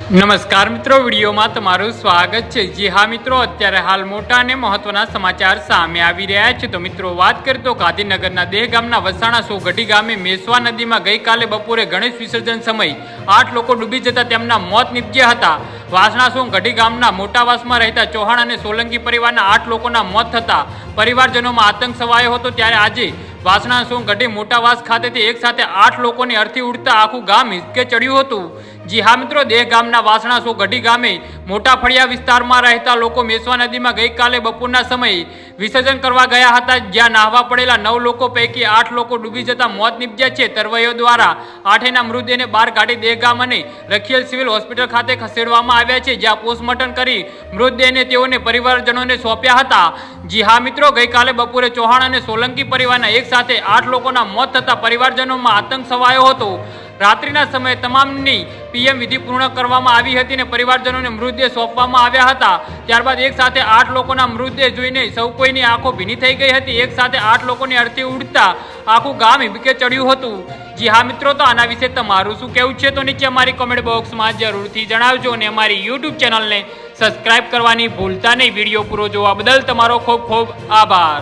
નમસ્કાર મિત્રો, વિડીયોમાં તમારું સ્વાગત છે। જી હા મિત્રો, અત્યારે હાલ મોટા અને મહત્વના સમાચાર સામે આવી રહ્યા છે। તો મિત્રો વાત કરીએ તો ગાંધીનગરના દહેગામના વસાણા સોગઢી ગામે મેશ્વા નદીમાં ગઈકાલે બપોરે ગણેશ વિસર્જન સમયે 8 લોકો ડૂબી જતા તેમના મોત નીપજ્યા હતા। વાસણા સોગઢી ગામના મોટાવાસમાં રહેતા ચૌહાણ અને સોલંકી પરિવારના 8 લોકોના મોત થતા પરિવારજનોમાં આતંક છવાયો હતો। ત્યારે આજે વાસણા સોગઢી મોટાવાસ ખાતેથી એક સાથે 8 લોકોની અર્થી ઉડતા આખું ગામ હિંચકે ચડ્યું હતું। જી હા મિત્રો, દહેગામના વાસણા સોગઢી ગામે મોટા ફળિયા વિસ્તારમાં રહેતા લોકો મેશ્વા નદીમાં ગઈકાલે બપોરના સમયે વિસર્જન કરવા ગયા હતા, જ્યાં નાહવા પડેલા 9 લોકો પૈકી 8 લોકો ડૂબી જતા મોત નીપજ્યા છે। તરવૈયો દ્વારા 8ના મૃતદેહને બહાર કાઢી દહેગામ અને રખિયલ સિવિલ હોસ્પિટલ ખાતે ખસેડવામાં આવ્યા છે, જ્યાં પોસ્ટમોર્ટમ કરી મૃતદેહને તેઓને પરિવારજનોને સોંપ્યા હતા। જી હા મિત્રો, ગઈકાલે બપોરે ચૌહાણ અને સોલંકી પરિવારના એક સાથે 8 લોકોના મોત થતા પરિવારજનોમાં આતંક છવાયો હતો। રાત્રિના સમયે તમામની પીએમ વિધિ પૂર્ણ કરવામાં આવી હતી અને પરિવારજનોને મૃતદેહ સોંપવામાં આવ્યા હતા। ત્યારબાદ એક સાથે 8 લોકોના મૃતદેહ જોઈને સૌ કોઈની આંખો ભીની થઈ ગઈ હતી। એક સાથે 8 લોકોની અર્થી ઉડતા આખું ગામ હિંચકે ચડ્યું હતું। જી હા મિત્રો, તો આના વિશે તમારું શું કહેવું છે તો નીચે અમારી કોમેન્ટ બોક્સમાં જરૂરથી જણાવજો અને અમારી યુટ્યુબ ચેનલને સબસ્ક્રાઇબ કરવાની ભૂલતા નહીં। વિડીયો પૂરો જોવા બદલ તમારો ખૂબ ખૂબ આભાર।